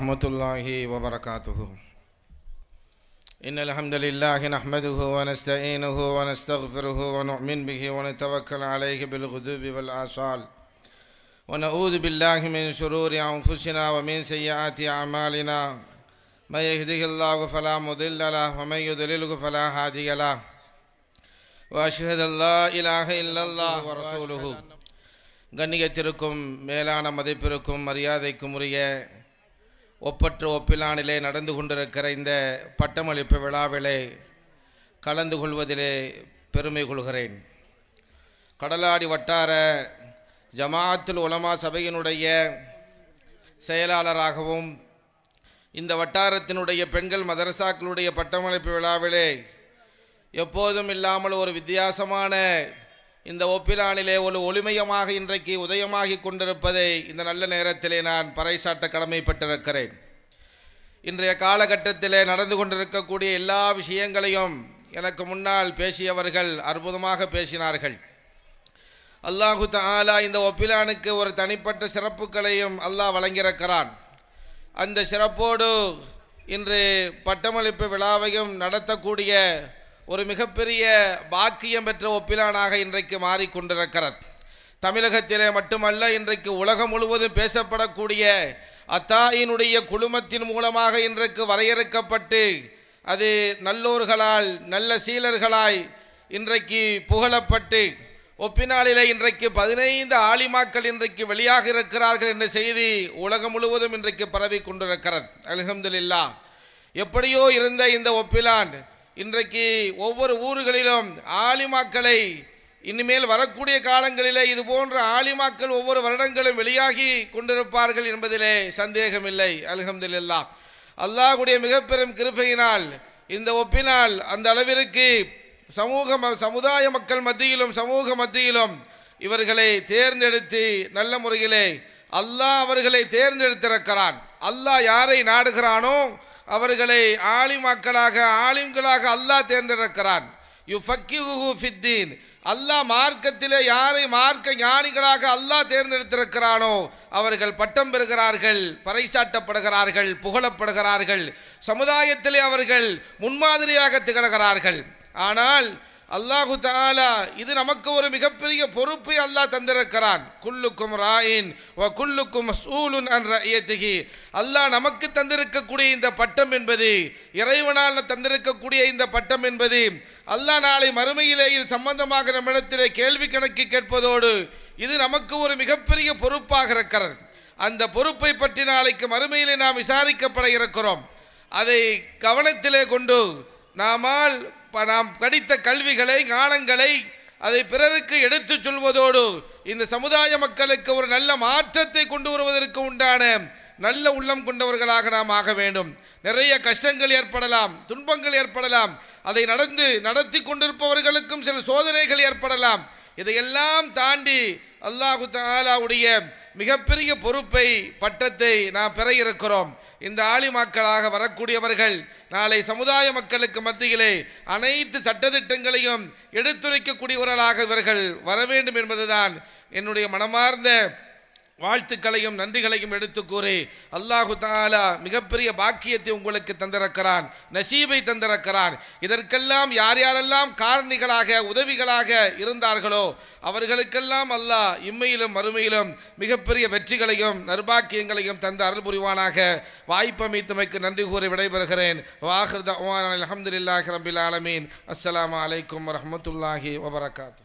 ورحمة الله وبركاته. إن الحمد لله نحمده ونستعينه ونستغفره ونؤمن به ونتوكل عليه بالغدو والآصال ونعوذ بالله من شرور أنفسنا ومن سيئات أعمالنا من يهده الله فلا مضل له ومن يضلله فلا هادي له وأشهد أن لا إله إلا الله ورسوله. கண்ணியத்திற்கும் மேலான மதிப்பிற்கும் மரியாதைக்கும் உரிய ஒப்பற்ற ஒப்பிலானிலே நடந்து கொண்டிருக்கிற இந்த பட்டமளிப்பு விழாவிலே கலந்து கொள்வதிலே பெருமை கொள்கிறேன். கடலாடி வட்டார ஜமாஅத்துல் உலமா சபையினுடைய செயலாளராகவும் இந்த வட்டாரத்தினுடைய பெண்கள் மதரசாக்களுடைய பட்டமளிப்பு விழாவிலே எப்போதும் இல்லாமல் ஒரு வித்தியாசமான இந்த ஒப்பிலானிலே ஒரு ஒளிமயமாக இன்றைக்கு உதயமாகி கொண்டிருப்பதை இந்த நல்ல நேரத்திலே நான் பறைசாட்ட கடமைப்பட்டிருக்கிறேன். இன்றைய காலகட்டத்திலே நடந்து கொண்டிருக்கக்கூடிய எல்லா விஷயங்களையும் எனக்கு முன்னால் பேசியவர்கள் அற்புதமாக பேசினார்கள். அல்லாஹு தஆலா இந்த ஒப்பிலானுக்கு ஒரு தனிப்பட்ட சிறப்புகளையும் அல்லாஹ் வழங்கியிருக்கிறான். அந்த சிறப்போடு இன்று பட்டமளிப்பு விழாவையும் நடத்தக்கூடிய ஒரு மிகப்பெரிய பாக்கியம் பெற்ற ஒப்பிலானாக இன்றைக்கு மாறிக்கொண்டிருக்கிறது. தமிழகத்திலே மட்டுமல்ல, இன்றைக்கு உலகம் முழுவதும் பேசப்படக்கூடிய அத்தாயினுடைய குழுமத்தின் மூலமாக இன்றைக்கு வரையறுக்கப்பட்டு அது நல்லோர்களால் நல்ல சீலர்களாய் இன்றைக்கு புகழப்பட்டு ஒப்பினாலிலே இன்றைக்கு 15 ஆலிமாக்கள் இன்றைக்கு வெளியாக இருக்கிறார்கள் என்ற செய்தி உலகம் முழுவதும் இன்றைக்கு பரவி கொண்டிருக்கிறது. அல்ஹம்துலில்லாஹ். எப்படியோ இருந்த இந்த ஒப்பிலான் இன்றைக்கு ஒவ்வொரு ஊர்களிலும் ஆலிமாக்களை இனிமேல் வரக்கூடிய காலங்களிலே இது போன்ற ஆலிமாக்கள் ஒவ்வொரு வருடங்களும் வெளியாகி கொண்டிருப்பார்கள் என்பதிலே சந்தேகமில்லை. அல்ஹம்துலில்லாஹ். அல்லாஹ்வுடைய மிகப்பெரும் கிருபையினால் இந்த ஒப்பினால் அந்த அளவிற்கு சமுதாய மக்கள் மத்தியிலும் சமூக மத்தியிலும் இவர்களை தேர்ந்தெடுத்து நல்ல முறையிலே அல்லாஹ் அவர்களை தேர்ந்தெடுத்திருக்கிறான். அல்லாஹ் யாரை நாடுகிறானோ அவர்களை ஆலிமாக்களாக ஆலிம்களாக அல்லாஹ் தேர்ந்தெடுக்கிறான். யுஃபக்கிஹு ஃபித்தீன். அல்லாஹ் மார்க்கத்திலே யாரை மார்க்க ஞானிகளாக அல்லாஹ் தேர்ந்தெடுத்திருக்கிறானோ அவர்கள் பட்டம் பெறுகிறார்கள், பறைசாட்டப்படுகிறார்கள், புகழப்படுகிறார்கள், சமுதாயத்திலே அவர்கள் முன்மாதிரியாக திகழ்கிறார்கள். ஆனால் அல்லாஹு தஆலா இது நமக்கு ஒரு மிகப்பெரிய பொறுப்பை அல்லாஹ் தந்திருக்கிறான். குல்லுக்கும் ராயின் வ குல்லுக்கும் மஸ்ஊலுன் அன் ரஅய்யதிஹி. அல்லாஹ் நமக்கு தந்திருக்கக்கூடிய இந்த பட்டம் என்பது, இறைவனால் தந்திருக்கக்கூடிய இந்த பட்டம் என்பது, அல்லாஹ் நாளை மறுமையிலே இது சம்பந்தமாக நம்மிடத்திலே கேள்வி கணக்கு கேட்பதோடு இது நமக்கு ஒரு மிகப்பெரிய பொறுப்பாக இருக்கிறது. அந்த பொறுப்பை பற்றி நாளைக்கு மறுமையிலே நாம் விசாரிக்கப்பட இருக்கிறோம். அதை கவனத்திலே கொண்டு நாம் படித்த கல்விகளை ஞானங்களை அதை பிறருக்கு எடுத்து சொல்வதோடு இந்த சமுதாய மக்களுக்கு ஒரு நல்ல மாற்றத்தை கொண்டு வருவதற்கு உண்டான நல்ல உள்ளம் கொண்டவர்களாக நாம் ஆக வேண்டும். நிறைய கஷ்டங்கள் ஏற்படலாம், துன்பங்கள் ஏற்படலாம், அதை நடத்தி கொண்டிருப்பவர்களுக்கும் சில சோதனைகள் ஏற்படலாம். இதையெல்லாம் தாண்டி அல்லாஹு தஆலாவுடைய மிகப்பெரிய பொறுப்பை பட்டத்தை நாம் பெற இருக்கிறோம். இந்த ஆலிமாக்களாக வரக்கூடியவர்கள் நாளை சமுதாய மக்களுக்கு மத்தியிலே அனைத்து சட்டதிட்டங்களையும் எடுத்துரைக்கக்கூடியவர்களாக இவர்கள் வர வேண்டும் என்பதுதான் என்னுடைய மனமார்ந்த வாழ்த்துக்களையும் நன்றிகளையும் எடுத்து கூறி அல்லாஹு தஆலா மிகப்பெரிய பாக்கியத்தை உங்களுக்கு தந்திருக்கிறான், நசீபை தந்திருக்கிறான். இதற்கெல்லாம் யார் யாரெல்லாம் காரணிகளாக உதவிகளாக இருந்தார்களோ அவர்களுக்கெல்லாம் அல்லாஹ் இம்மையிலும் மறுமையிலும் மிகப்பெரிய வெற்றிகளையும் நற்பாக்கியங்களையும் தந்த அருள் புரிவானாக. வாய்ப்பமைத்தமைக்கு நன்றி கூறி விடைபெறுகிறேன். வாஹிர் தஅவானா அல்ஹம்துலில்லாஹி ரப்பில் ஆலமீன். அஸ்ஸலாமு அலைக்கும் வரஹ்மத்துல்லாஹி வபரகாத்துஹு.